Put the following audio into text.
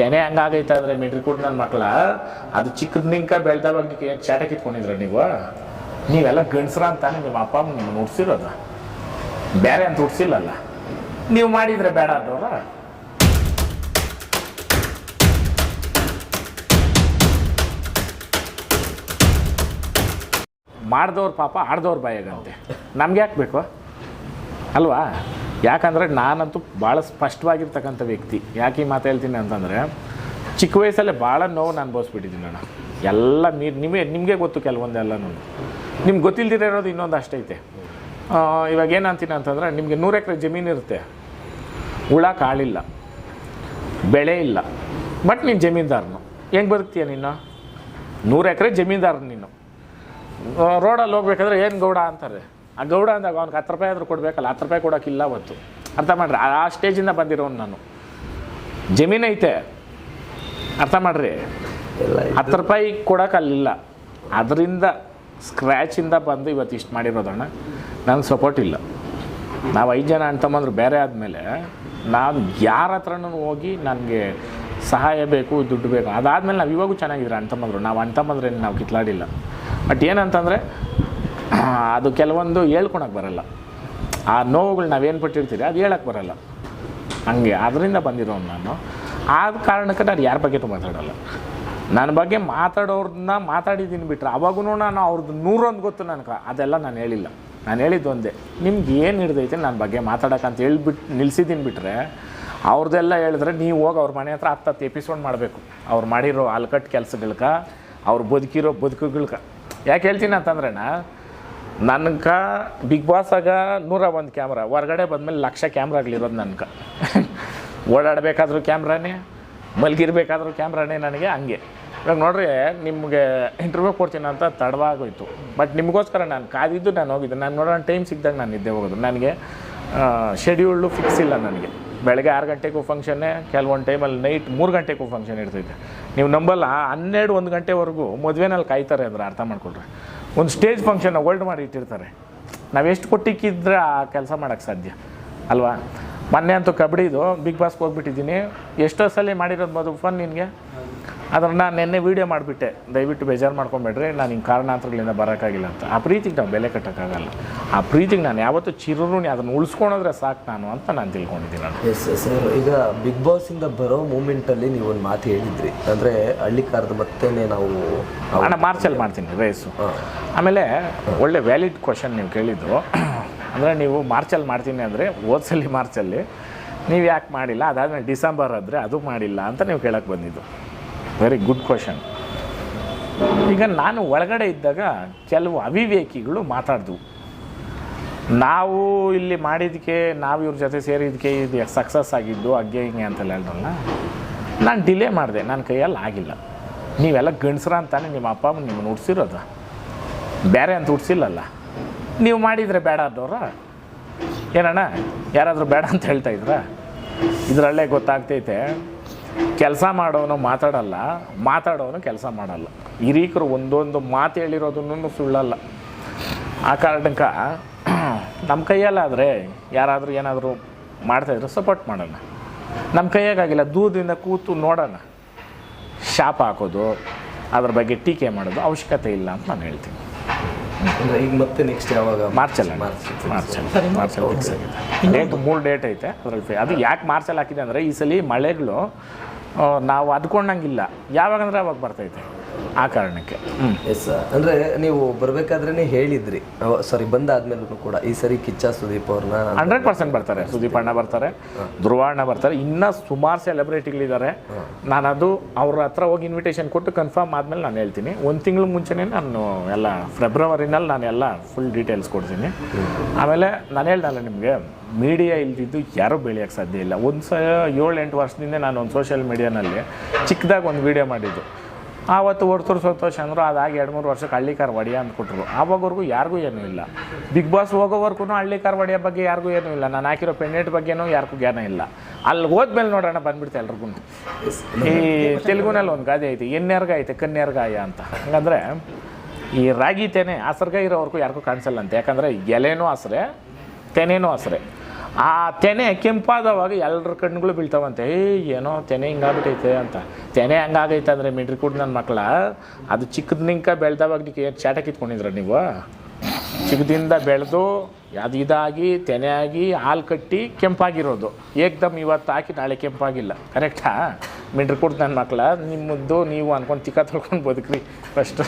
ತೆನೆ ಹಂಗಾಗೈತೆ ಅಂದರೆ ಮಿಡ್ರಿ ಕೊಟ್ಟು ನನ್ನ ಮಕ್ಕಳ ಅದು ಚಿಕ್ಕದ್ನಿಂಕ ಬೆಳೆದವಾಗ ಚಾಟ ಕಿತ್ಕೊಂಡಿದ್ರ ನೀವೆಲ್ಲ ಗಂಡಸ್ರ ಅಂತಾನೆ ನಿಮ್ಮ ಅಪ್ಪ ಅಮ್ಮ ನಿಮ್ಮನ್ನು ಉಡ್ಸಿರೋದು, ಬೇರೆ ಅಂತ ಉಡ್ಸಿಲ್ಲಲ್ಲ. ನೀವು ಮಾಡಿದರೆ ಬೇಡ ಅದವ್ರ ಮಾಡಿದವ್ರು ಪಾಪ ಆಡ್ದವ್ರ ಬಾಯಾಗಂತೆ, ನಮ್ಗೆ ಯಾಕೆ ಬೇಕು ಅಲ್ವಾ? ಯಾಕಂದರೆ ನಾನಂತೂ ಭಾಳ ಸ್ಪಷ್ಟವಾಗಿರ್ತಕ್ಕಂಥ ವ್ಯಕ್ತಿ. ಯಾಕೆ ಈ ಮಾತು ಹೇಳ್ತೀನಿ ಅಂತಂದರೆ, ಚಿಕ್ಕ ವಯಸ್ಸಲ್ಲೇ ಭಾಳ ನೋವು ನಾನು ಅನುಭವಿಸ್ಬಿಟ್ಟಿದ್ದೀನಿ ನಾನು. ಎಲ್ಲ ನಿಮಗೆ ಗೊತ್ತು ಕೆಲವೊಂದೆಲ್ಲನೂ. ನಿಮ್ಗೆ ಗೊತ್ತಿಲ್ದಿರೋ ಇರೋದು ಇನ್ನೊಂದು ಅಷ್ಟೈತೆ. ಇವಾಗ ಏನಂತೀನಿ ಅಂತಂದರೆ, ನಿಮಗೆ 100 ಎಕರೆ ಜಮೀನು ಇರುತ್ತೆ, ಹುಳ ಕಾಳಿಲ್ಲ, ಬೆಳೆ ಇಲ್ಲ, ಬಟ್ ನೀನು ಜಮೀನ್ದಾರನು. ಹೆಂಗೆ ಬದುಕ್ತೀಯ ನೀನು? 100 ಎಕರೆ ಜಮೀನ್ದಾರನು ನೀನು. ರೋಡಲ್ಲಿ ಹೋಗ್ಬೇಕಾದ್ರೆ ಏನು ಗೌಡ ಅಂತಾರೆ. ಆ ಗೌಡ ಅಂದಾಗ ಅವ್ನಿಗೆ 10 ರೂಪಾಯಿ ಆದರೂ ಕೊಡಬೇಕಲ್ಲ, 10 ರೂಪಾಯಿ ಕೊಡೋಕ್ಕಿಲ್ಲ ಅವತ್ತು. ಅರ್ಥ ಮಾಡಿರಿ, ಆ ಸ್ಟೇಜಿಂದ ಬಂದಿರೋನು ನಾನು. ಜಮೀನೈತೆ, ಅರ್ಥ ಮಾಡಿರಿ, 10 ರೂಪಾಯಿ ಕೊಡೋಕ್ಕಲ್ಲಿಲ್ಲ. ಅದರಿಂದ ಸ್ಕ್ರ್ಯಾಚಿಂದ ಬಂದು ಇವತ್ತು ಇಷ್ಟು ಮಾಡಿರೋದಣ್ಣ. ನನಗೆ ಸಪೋರ್ಟ್ ಇಲ್ಲ. ನಾವು 5 ಜನ ಅಣ್ಣ ತಮ್ಮಂದ್ರು ಬೇರೆ ಆದಮೇಲೆ ನಾನು ಯಾರ ಹತ್ರನೂ ಹೋಗಿ ನನಗೆ ಸಹಾಯ ಬೇಕು, ದುಡ್ಡು ಬೇಕು, ಅದಾದಮೇಲೆ ನಾವು ಇವಾಗೂ ಚೆನ್ನಾಗಿದ್ದೀರ ಅಣ್ಣ ತಮ್ಮಂದ್ರು. ನಾವು ಅಣ್ಣ ತಮ್ಮಂದ್ರೇನು ನಾವು ಕಿತ್ಲಾಡಿಲ್ಲ. ಬಟ್ ಏನಂತಂದರೆ, ಅದು ಕೆಲವೊಂದು ಹೇಳ್ಕೊಳಕ್ಕೆ ಬರೋಲ್ಲ. ಆ ನೋವುಗಳು ನಾವೇನು ಪಟ್ಟಿರ್ತೀರಿ ಅದು ಹೇಳಕ್ಕೆ ಬರೋಲ್ಲ. ಹಂಗೆ ಅದರಿಂದ ಬಂದಿರೋನು ನಾನು. ಆದ ಕಾರಣಕ್ಕೆ ನಾನು ಯಾರ ಬಗ್ಗೆನೂ ಮಾತಾಡೋಲ್ಲ. ನನ್ನ ಬಗ್ಗೆ ಮಾತಾಡೋರನ್ನ ಮಾತಾಡಿದ್ದೀನಿ ಬಿಟ್ಟರೆ, ಅವಾಗೂ ನಾನು ಅವ್ರದ್ದು 101 ಗೊತ್ತು ನನಗೆ. ಅದೆಲ್ಲ ನಾನು ಹೇಳಿಲ್ಲ. ನಾನು ಹೇಳಿದ್ದು ಒಂದೇ, ನಿಮ್ಗೆ ಏನು ಹಿಡ್ದೈತೆ ನನ್ನ ಬಗ್ಗೆ ಮಾತಾಡೋಕ್ಕಂತ ಹೇಳ್ಬಿಟ್ಟು ನಿಲ್ಸಿದ್ದೀನಿ. ಬಿಟ್ಟರೆ ಅವ್ರದ್ದೆಲ್ಲ ಹೇಳಿದ್ರೆ ನೀವು ಹೋಗಿ ಅವ್ರ ಮನೆ ಹತ್ರ 10 ಎಪಿಸೋಡ್ ಮಾಡಬೇಕು. ಅವ್ರು ಮಾಡಿರೋ ಅಲ್ಕಟ್ಟು ಕೆಲಸಗಳ್ಗೆ, ಅವ್ರು ಬದುಕಿರೋ ಬದುಕುಗಳ್ಗೆ. ಯಾಕೆ ಹೇಳ್ತೀನಿ ಅಂತಂದ್ರೆ, ನನಗೆ ಬಿಗ್ ಬಾಸಾಗ 101 ಕ್ಯಾಮ್ರಾ, ಹೊರಗಡೆ ಬಂದಮೇಲೆ 1,00,000 ಕ್ಯಾಮ್ರಾಗಳಿರೋದು ನನಗೆ. ಓಡಾಡಬೇಕಾದ್ರೂ ಕ್ಯಾಮ್ರಾನೇ, ಮಲಗಿರ್ಬೇಕಾದ್ರೂ ಕ್ಯಾಮ್ರಾನೇ ನನಗೆ. ಹಂಗೆ ಇವಾಗ ನೋಡ್ರಿ, ನಿಮಗೆ ಇಂಟರ್ವ್ಯೂ ಕೊಡ್ತೀನಿ ಅಂತ ತಡವಾಗೋಯ್ತು. ಬಟ್ ನಿಮಗೋಸ್ಕರ ನಾನು ಕಾದಿದ್ದು ನಾನು ಹೋಗಿದ್ದೆ. ನಾನು ನೋಡೋಣ ಟೈಮ್ ಸಿಕ್ಕಿದಾಗ ನಾನು ನಿದ್ದೆ ಹೋಗೋದು. ನನಗೆ ಶೆಡ್ಯೂಲ್ಡು ಫಿಕ್ಸ್ ಇಲ್ಲ ನನಗೆ. ಬೆಳಗ್ಗೆ 6 ಗಂಟೆಗೂ ಫಂಕ್ಷನ್ನೇ, ಕೆಲವೊಂದು ಟೈಮಲ್ಲಿ ನೈಟ್ 3 ಗಂಟೆಗೂ ಫಂಕ್ಷನ್ ಇರ್ತೈತೆ. ನೀವು ನಂಬಲ್ಲ, 12-1 ಗಂಟೆವರೆಗೂ ಮದುವೆನಲ್ಲಿ ಕಾಯ್ತಾರೆ ಅಂದರೆ ಅರ್ಥ ಮಾಡ್ಕೊಳ್ರಿ. ಒಂದು ಸ್ಟೇಜ್ ಫಂಕ್ಷನ್ನ ಹೋಲ್ಡ್ ಮಾಡಿ ಇಟ್ಟಿರ್ತಾರೆ. ನಾವು ಎಷ್ಟು ಕೊಟ್ಟಿಕ್ಕಿದ್ರೆ ಆ ಕೆಲಸ ಮಾಡೋಕ್ಕೆ ಸಾಧ್ಯ ಅಲ್ವಾ? ಮೊನ್ನೆ ಅಂತೂ ಕಬಡ್ಡಿದು ಬಿಗ್ ಬಾಸ್ಗೆ ಹೋಗ್ಬಿಟ್ಟಿದ್ದೀನಿ. ಎಷ್ಟೋ ಸಲ ಮಾಡಿರೋದು ಮದು ಫನ್ ನಿನಗೆ. ಅದನ್ನು ನಾನು ನಿನ್ನೆ ವೀಡಿಯೋ ಮಾಡಿಬಿಟ್ಟೆ. ದಯವಿಟ್ಟು ಬೇಜಾರು ಮಾಡ್ಕೊಬೇಡ್ರಿ, ನಾನು ಹಿಂಗೆ ಕಾರಣಾಂತರಗಳಿಂದ ಬರೋಕ್ಕಾಗಿಲ್ಲ ಅಂತ. ಆ ಪ್ರೀತಿಗೆ ನಾವು ಬೆಲೆ ಕಟ್ಟೋಕ್ಕಾಗಲ್ಲ. ಆ ಪ್ರೀತಿಗೆ ನಾನು ಯಾವತ್ತೂ ಚಿರುರುಣಿ ಅದನ್ನು ಉಳಿಸ್ಕೊಂಡ್ರೆ ಸಾಕು ನಾನು ಅಂತ ನಾನು ತಿಳ್ಕೊಂಡಿದ್ದೀನಿ ನಾನು. ಎಸ್ ಸರ್, ಈಗ ಬಿಗ್ ಬಾಸಿಂದ ಬರೋ ಮೂಮೆಂಟಲ್ಲಿ ನೀವು ಒಂದು ಮಾತು ಹೇಳಿದ್ರಿ, ಅಂದರೆ ಹಳ್ಳಿಕಾರದ ಮತ್ತೇನೆ ನಾವು ನಾನು ಮಾರ್ಚಲ್ಲಿ ಮಾಡ್ತೀನಿ ರೇಸು. ಆಮೇಲೆ ಒಳ್ಳೆ ವ್ಯಾಲಿಡ್ ಕ್ವಶನ್ ನೀವು ಕೇಳಿದ್ದು. ಅಂದರೆ ನೀವು ಮಾರ್ಚಲ್ಲಿ ಮಾಡ್ತೀನಿ ಅಂದರೆ, ಹೋದ್ಸಲಿ ಮಾರ್ಚಲ್ಲಿ ನೀವು ಯಾಕೆ ಮಾಡಿಲ್ಲ, ಅದಾದಮೇಲೆ ಡಿಸೆಂಬರ್ ಆದರೆ ಅದು ಮಾಡಿಲ್ಲ ಅಂತ ನೀವು ಕೇಳೋಕ್ಕೆ ಬಂದಿದ್ದು. Very good question. ಈಗ ನಾನು ಒಳಗಡೆ ಇದ್ದಾಗ ಕೆಲವು ಅವಿವೇಕಿಗಳು ಮಾತಾಡಿದ್ವು. ನಾವು ಇಲ್ಲಿ ಮಾಡಿದ್ದಕ್ಕೆ, ನಾವು ಇವ್ರ ಜೊತೆ ಸೇರಿದ್ದಕ್ಕೆ ಇದು ಸಕ್ಸಸ್ ಆಗಿದ್ದು ಹಂಗೆ ಹಿಂಗೆ ಅಂತೆಲ್ಲ ಹೇಳ್ರಲ್ಲ. ನಾನು ಡಿಲೇ ಮಾಡಿದೆ, ನನ್ನ ಕೈಯಲ್ಲಿ ಆಗಿಲ್ಲ. ನೀವೆಲ್ಲ ಗಂಡಸ್ರ ಅಂತಾನೆ ನಿಮ್ಮ ಅಪ್ಪ ಅಮ್ಮ ನಿಮ್ಮನ್ನು ಉಡ್ಸಿರೋದು, ಬೇರೆ ಅಂತ ಉಡ್ಸಿಲ್ಲಲ್ಲ. ನೀವು ಮಾಡಿದರೆ ಬೇಡ ಅದವ್ರ ಏನಣ್ಣ, ಯಾರಾದರೂ ಬೇಡ ಅಂತ ಹೇಳ್ತಾ ಇದ್ರ? ಇದರಲ್ಲೇ ಗೊತ್ತಾಗ್ತೈತೆ, ಕೆಲಸ ಮಾಡೋನು ಮಾತಾಡಲ್ಲ, ಮಾತಾಡೋನು ಕೆಲಸ ಮಾಡಲ್ಲ. ಹಿರೀಕರು ಒಂದೊಂದು ಮಾತು ಹೇಳಿರೋದನ್ನು ಸುಳ್ಳಲ್ಲ. ಆ ಕಾರಣಕ್ಕೆ ನಮ್ಮ ಕೈಯಲ್ಲಾದರೆ ಯಾರಾದರೂ ಏನಾದರೂ ಮಾಡ್ತಾಯಿದ್ರು ಸಪೋರ್ಟ್ ಮಾಡೋಣ. ನಮ್ಮ ಕೈಯಾಗಿಲ್ಲ, ದೂರದಿಂದ ಕೂತು ನೋಡೋಣ. ಶಾಪ ಹಾಕೋದು, ಅದ್ರ ಬಗ್ಗೆ ಟೀಕೆ ಮಾಡೋದು ಅವಶ್ಯಕತೆ ಇಲ್ಲ ಅಂತ ನಾನು ಹೇಳ್ತೀನಿ. ಈಗ ಮತ್ತೆ ನೆಕ್ಸ್ಟ್ ಯಾವಾಗ? ಮಾರ್ಚಲ್ಲಿ ಫಿಕ್ಸ್ ಆಗಿದೆ. ಡೇಟ್ 3 ಡೇಟ್ ಐತೆ ಅದರಲ್ಲಿ. ಅದು ಯಾಕೆ ಮಾರ್ಚಲ್ಲಿ ಹಾಕಿದೆ ಅಂದರೆ, ಈ ಸಲ ಮಳೆಗಳು ನಾವು ಅಂದ್ಕೊಂಡಂಗಿಲ್ಲ, ಯಾವಾಗಂದ್ರೆ ಅವಾಗ ಬರ್ತೈತೆ. ಆ ಕಾರಣಕ್ಕೆ. ಎಸ್, ಅಂದರೆ ನೀವು ಬರಬೇಕಾದ್ರೇ ಹೇಳಿದ್ರಿ, ಸಾರಿ ಬಂದಾದ್ಮೇಲೂ ಕೂಡ ಈ ಸರಿ ಕಿಚ್ಚ ಸುದೀಪ್ ಅವ್ರನ್ನ 100% ಬರ್ತಾರೆ. ಸುದೀಪ್ ಅಣ್ಣ ಬರ್ತಾರೆ, ಧ್ರುವ ಅಣ್ಣ ಬರ್ತಾರೆ, ಇನ್ನೂ ಸುಮಾರು ಸೆಲೆಬ್ರಿಟಿಗಳಿದ್ದಾರೆ. ನಾನು ಅದು ಅವ್ರ ಹತ್ರ ಹೋಗಿ ಇನ್ವಿಟೇಷನ್ ಕೊಟ್ಟು ಕನ್ಫರ್ಮ್ ಆದಮೇಲೆ ನಾನು ಹೇಳ್ತೀನಿ. 1 ತಿಂಗಳು ಮುಂಚೆನೇ ನಾನು ಎಲ್ಲ ಫೆಬ್ರವರಿನಲ್ಲಿ ನಾನು ಎಲ್ಲ ಫುಲ್ ಡೀಟೇಲ್ಸ್ ಕೊಡ್ತೀನಿ. ಆಮೇಲೆ ನಾನು ಹೇಳ್ದಲ್ಲ ನಿಮಗೆ, ಮೀಡಿಯಾ ಇಲ್ದಿದ್ದು ಯಾರೂ ಬೆಳೆಯೋಕ್ಕೆ ಸಾಧ್ಯ ಇಲ್ಲ. 7-8 ವರ್ಷದಿಂದ ನಾನು ಒಂದು ಸೋಷಿಯಲ್ ಮೀಡಿಯಾನಲ್ಲಿ ಚಿಕ್ಕದಾಗಿ ಒಂದು ವೀಡಿಯೋ ಮಾಡಿದ್ದು. ಆವತ್ತು ಹೊರ್ತೂರು ಸಂತೋಷ ಅಂದರು, ಅದಾಗಿ 2-3 ವರ್ಷಕ್ಕೆ ಹಳ್ಳಿಕಾರ್ ಒಡೆಯ ಅಂದ್ಕೊಟ್ರು. ಆವಾಗವರೆಗೂ ಯಾರಿಗೂ ಏನೂ ಇಲ್ಲ. ಬಿಗ್ ಬಾಸ್ ಹೋಗೋವರೆಗೂ ಹಳ್ಳಿಕಾರ್ ಒಡೆಯ ಬಗ್ಗೆ ಯಾರಿಗೂ ಏನೂ ಇಲ್ಲ. ನಾನು ಹಾಕಿರೋ ಪೆಂಡೆಂಟ್ ಬಗ್ಗೆನೂ ಯಾರಿಗೂ ಜ್ಞಾನ ಇಲ್ಲ. ಅಲ್ಲಿ ಹೋದ್ಮೇಲೆ ನೋಡೋಣ ಬಂದ್ಬಿಡ್ತೆ ಎಲ್ರಿಗೂ. ಈ ತೆಲುಗುನಲ್ಲಿ ಒಂದು ಗಾದೆ ಐತೆ, ಎನ್ನೆರ್ಗ ಐತೆ ಕನ್ನೆರ್ಗಾಯ ಅಂತ. ಹಂಗಂದರೆ ಈ ರಾಗಿ ತೆನೆ ಹಸ್ರಗ ಇರೋವರೆಗೂ ಯಾರಿಗೂ ಕಾಣಿಸಲ್ಲ ಅಂತ. ಯಾಕಂದರೆ ಎಲೆನೂ ಹಸ್ರೆ, ತೆನೇನೂ ಹಸ್ರೆ. ಆ ತೆನೆ ಕೆಂಪಾದವಾಗ ಎಲ್ಲರ ಕಣ್ಣುಗಳು ಬೀಳ್ತಾವಂತೆ, ಏನೋ ತೆನೆ ಹಿಂಗಾಗ್ಬಿಟ್ಟೈತೆ ಅಂತ. ತೆನೆ ಹಂಗಾಗೈತೆ ಅಂದರೆ ಮಿಂಟ್ರಿ ಕೂಡ ನನ್ನ ಮಕ್ಕಳ, ಅದು ಚಿಕ್ಕದ್ನಿಂಕ ಬೆಳೆದವಾಗ ನೀವು ಚಾಟ ಕಿತ್ಕೊಂಡಿದ್ರ ನೀವು? ಚಿಕ್ಕದಿಂದ ಬೆಳೆದು ಅದು ಇದಾಗಿ ತೆನೆ ಆಗಿ ಹಾಲು ಕಟ್ಟಿ ಕೆಂಪಾಗಿರೋದು, ಏಕ್ದಮ್ ಇವತ್ತು ಹಾಕಿ ನಾಳೆ ಕೆಂಪಾಗಿಲ್ಲ. ಕರೆಕ್ಟಾ? ಮಿಂಟ್ರಿ ಕೂಡ ನನ್ನ ಮಕ್ಕಳ, ನಿಮ್ಮದ್ದು ನೀವು ಅನ್ಕೊಂಡು ತಿಕ್ಕ ತೊಳ್ಕೊಂಡು ಬದುಕ್ರಿ ಫಸ್ಟು.